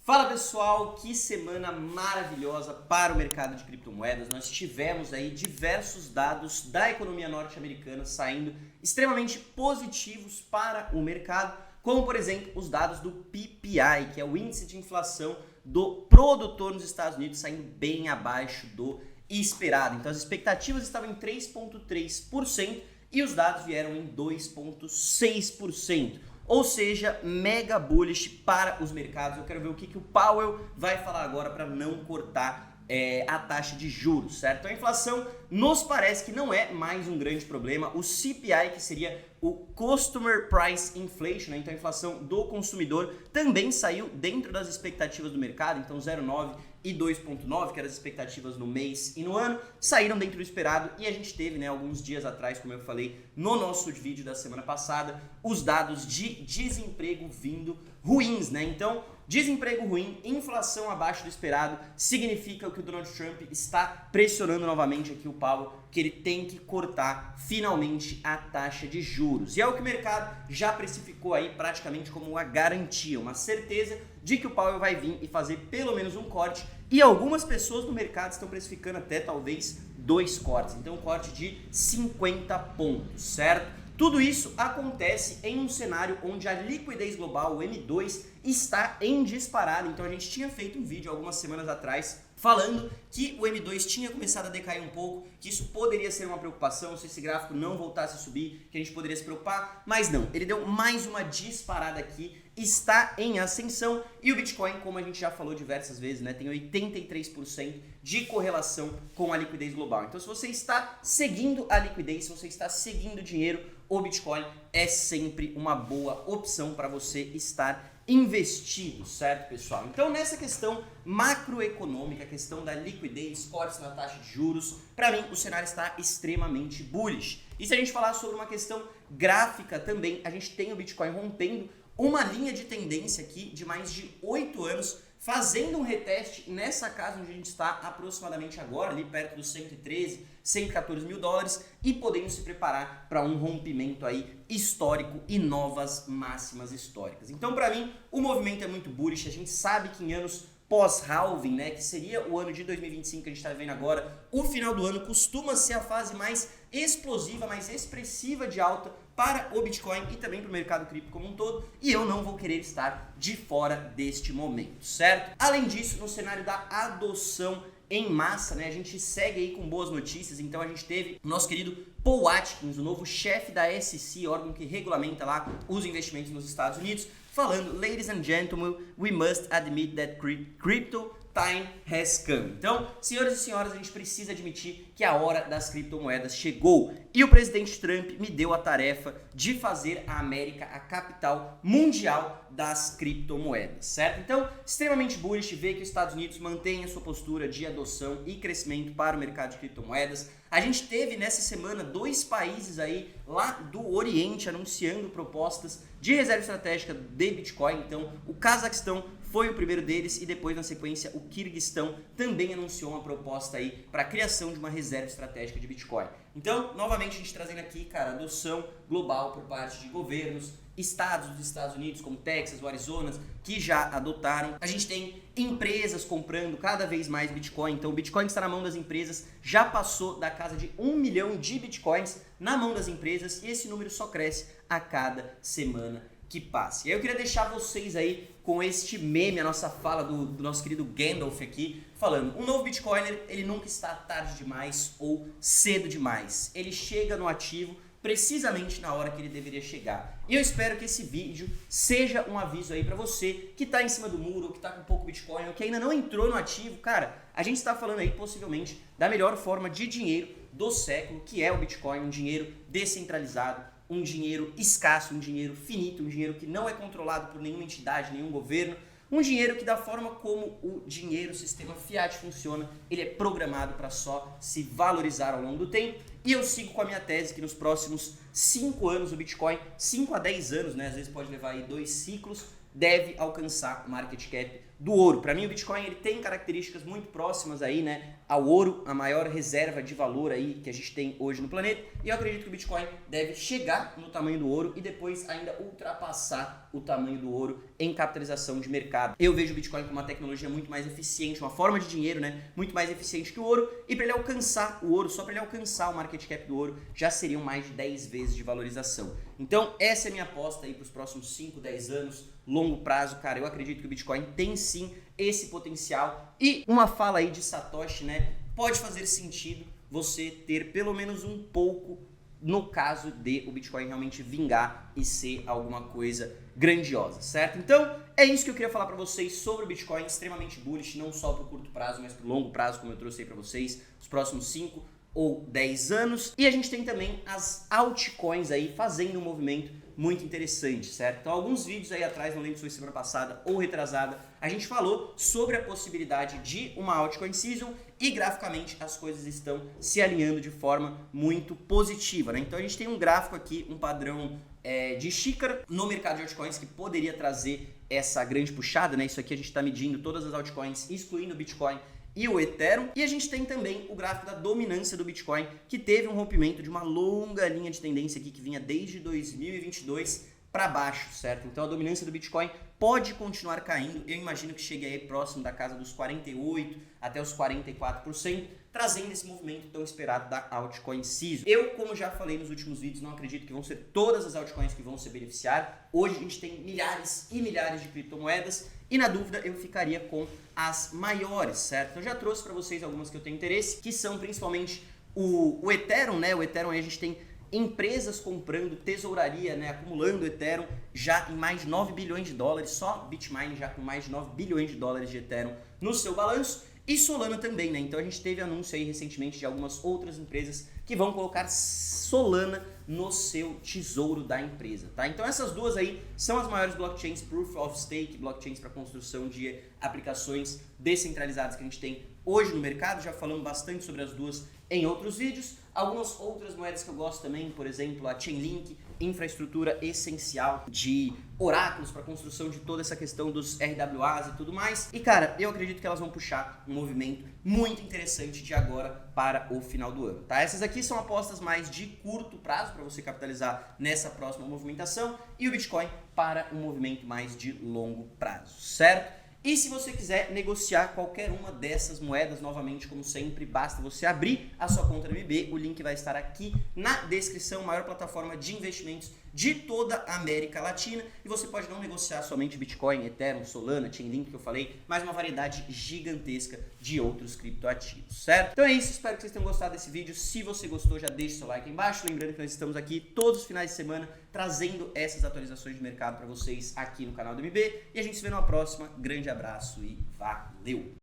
Fala pessoal, que semana maravilhosa para o mercado de criptomoedas. Nós tivemos aí diversos dados da economia norte-americana saindo extremamente positivos para o mercado, como por exemplo os dados do PPI, que é o índice de inflação do produtor nos Estados Unidos, saindo bem abaixo do esperado. Então as expectativas estavam em 3,3% e os dados vieram em 2,6%. Ou seja, mega bullish para os mercados. Eu quero ver o que o Powell vai falar agora para não cortar a taxa de juros, certo? Então a inflação nos parece que não é mais um grande problema. O CPI, que seria o Customer Price Inflation, né? Então a inflação do consumidor também saiu dentro das expectativas do mercado. Então 0,9 e 2,9, que eram as expectativas no mês e no ano, saíram dentro do esperado. E a gente teve, né, alguns dias atrás, como eu falei no nosso vídeo da semana passada, os dados de desemprego vindo ruins, né? Então, desemprego ruim, inflação abaixo do esperado, significa que o Donald Trump está pressionando novamente aqui o Powell, que ele tem que cortar finalmente a taxa de juros. E é o que o mercado já precificou aí praticamente como uma garantia, uma certeza de que o Powell vai vir e fazer pelo menos um corte. E algumas pessoas do mercado estão precificando até talvez 2 cortes, então um corte de 50 pontos, certo? Tudo isso acontece em um cenário onde a liquidez global, o M2, está em disparada. Então a gente tinha feito um vídeo algumas semanas atrás falando que o M2 tinha começado a decair um pouco, que isso poderia ser uma preocupação se esse gráfico não voltasse a subir, que a gente poderia se preocupar, mas não, ele deu mais uma disparada aqui, está em ascensão e o Bitcoin, como a gente já falou diversas vezes, né, tem 83% de correlação com a liquidez global. Então se você está seguindo a liquidez, se você está seguindo o dinheiro, o Bitcoin é sempre uma boa opção para você estar investido, certo, pessoal? Então, nessa questão macroeconômica, a questão da liquidez, cortes na taxa de juros, para mim o cenário está extremamente bullish. E se a gente falar sobre uma questão gráfica também, a gente tem o Bitcoin rompendo uma linha de tendência aqui de mais de 8 anos, fazendo um reteste nessa casa onde a gente está aproximadamente agora, ali perto dos 113, 114 mil dólares e podendo se preparar para um rompimento aí histórico e novas máximas históricas. Então, para mim, o movimento é muito bullish. A gente sabe que em anos pós-halving, né, que seria o ano de 2025 que a gente está vendo agora, o final do ano costuma ser a fase mais explosiva, mais expressiva de alta para o Bitcoin e também para o mercado cripto como um todo, e eu não vou querer estar de fora deste momento, certo? Além disso, no cenário da adoção em massa, né, a gente segue aí com boas notícias. Então a gente teve o nosso querido Paul Atkins, o novo chefe da SEC, órgão que regulamenta lá os investimentos nos Estados Unidos, falando: "Ladies and gentlemen, we must admit that crypto time has come." Então, senhoras e senhores, a gente precisa admitir que a hora das criptomoedas chegou. E o presidente Trump me deu a tarefa de fazer a América a capital mundial das criptomoedas, certo? Então, extremamente bullish ver que os Estados Unidos mantém a sua postura de adoção e crescimento para o mercado de criptomoedas. A gente teve nessa semana 2 países aí lá do Oriente anunciando propostas de reserva estratégica de Bitcoin. Então, o Cazaquistão foi o primeiro deles e depois, na sequência, o Quirguistão também anunciou uma proposta aí para a criação de uma reserva estratégica de Bitcoin. Então, novamente, a gente trazendo aqui, cara, adoção global por parte de governos, estados dos Estados Unidos, como Texas, o Arizona, que já adotaram. A gente tem empresas comprando cada vez mais Bitcoin. Então, o Bitcoin que está na mão das empresas já passou da casa de 1 milhão de Bitcoins na mão das empresas e esse número só cresce a cada semana que passa. E aí eu queria deixar vocês aí com este meme, a nossa fala do nosso querido Gandalf aqui, falando: um novo Bitcoiner, ele nunca está tarde demais ou cedo demais. Ele chega no ativo precisamente na hora que ele deveria chegar. E eu espero que esse vídeo seja um aviso aí para você que está em cima do muro, que está com pouco Bitcoin, ou que ainda não entrou no ativo. Cara, a gente está falando aí possivelmente da melhor forma de dinheiro do século, que é o Bitcoin, um dinheiro descentralizado, um dinheiro escasso, um dinheiro finito, um dinheiro que não é controlado por nenhuma entidade, nenhum governo, um dinheiro que, da forma como o dinheiro, o sistema fiat funciona, ele é programado para só se valorizar ao longo do tempo. E eu sigo com a minha tese que nos próximos 5 anos o Bitcoin, 5 a 10 anos, né, às vezes pode levar aí 2 ciclos, deve alcançar o market cap do ouro. Para mim o Bitcoin ele tem características muito próximas aí, né, ao ouro, a maior reserva de valor aí que a gente tem hoje no planeta, e eu acredito que o Bitcoin deve chegar no tamanho do ouro e depois ainda ultrapassar o tamanho do ouro em capitalização de mercado. Eu vejo o Bitcoin como uma tecnologia muito mais eficiente, uma forma de dinheiro, né, muito mais eficiente que o ouro, e para ele alcançar o ouro, só para ele alcançar o market cap do ouro, já seriam mais de 10 vezes de valorização. Então essa é a minha aposta aí para os próximos 5, 10 anos, longo prazo, cara. Eu acredito que o Bitcoin tem sim esse potencial, e uma fala aí de Satoshi, né, pode fazer sentido você ter pelo menos um pouco no caso de o Bitcoin realmente vingar e ser alguma coisa grandiosa, certo? Então é isso que eu queria falar para vocês sobre o Bitcoin, extremamente bullish, não só para o curto prazo, mas para o longo prazo, como eu trouxe aí para vocês, os próximos 5 ou 10 anos. E a gente tem também as altcoins aí fazendo um movimento muito interessante, certo? Então alguns vídeos aí atrás, não lembro se foi semana passada ou retrasada, a gente falou sobre a possibilidade de uma altcoin season, e graficamente as coisas estão se alinhando de forma muito positiva, né? Então a gente tem um gráfico aqui, um padrão de xícara no mercado de altcoins que poderia trazer essa grande puxada, né? Isso aqui a gente está medindo todas as altcoins, excluindo o Bitcoin e o Ethereum. E a gente tem também o gráfico da dominância do Bitcoin, que teve um rompimento de uma longa linha de tendência aqui que vinha desde 2022 para baixo, certo? Então a dominância do Bitcoin pode continuar caindo, eu imagino que chegue aí próximo da casa dos 48% até os 44%, trazendo esse movimento tão esperado da altcoin season. Eu, como já falei nos últimos vídeos, não acredito que vão ser todas as altcoins que vão se beneficiar. Hoje a gente tem milhares e milhares de criptomoedas, e na dúvida eu ficaria com as maiores, certo? Eu já trouxe para vocês algumas que eu tenho interesse, que são principalmente o Ethereum, né? O Ethereum aí a gente tem empresas comprando tesouraria, né, acumulando Ethereum já em mais de 9 bilhões de dólares, só Bitmain já com mais de 9 bilhões de dólares de Ethereum no seu balanço, e Solana também, né? Então a gente teve anúncio aí recentemente de algumas outras empresas que vão colocar Solana no seu tesouro da empresa, tá? Então essas duas aí são as maiores blockchains Proof of Stake, blockchains para construção de aplicações descentralizadas que a gente tem hoje no mercado. Já falamos bastante sobre as duas em outros vídeos. Algumas outras moedas que eu gosto também, por exemplo, a Chainlink, infraestrutura essencial de oráculos para construção de toda essa questão dos RWAs e tudo mais. E cara, eu acredito que elas vão puxar um movimento muito interessante de agora para o final do ano, tá? Essas aqui são apostas mais de curto prazo para você capitalizar nessa próxima movimentação, e o Bitcoin para um movimento mais de longo prazo, certo? E se você quiser negociar qualquer uma dessas moedas, novamente, como sempre, basta você abrir a sua conta no MB. O link vai estar aqui na descrição, maior plataforma de investimentos de toda a América Latina. E você pode não negociar somente Bitcoin, Ethereum, Solana, Chainlink que eu falei, mas uma variedade gigantesca de outros criptoativos, certo? Então é isso, espero que vocês tenham gostado desse vídeo. Se você gostou, já deixa o seu like aí embaixo. Lembrando que nós estamos aqui todos os finais de semana trazendo essas atualizações de mercado para vocês aqui no canal do MB. E a gente se vê numa próxima. Grande abraço e valeu!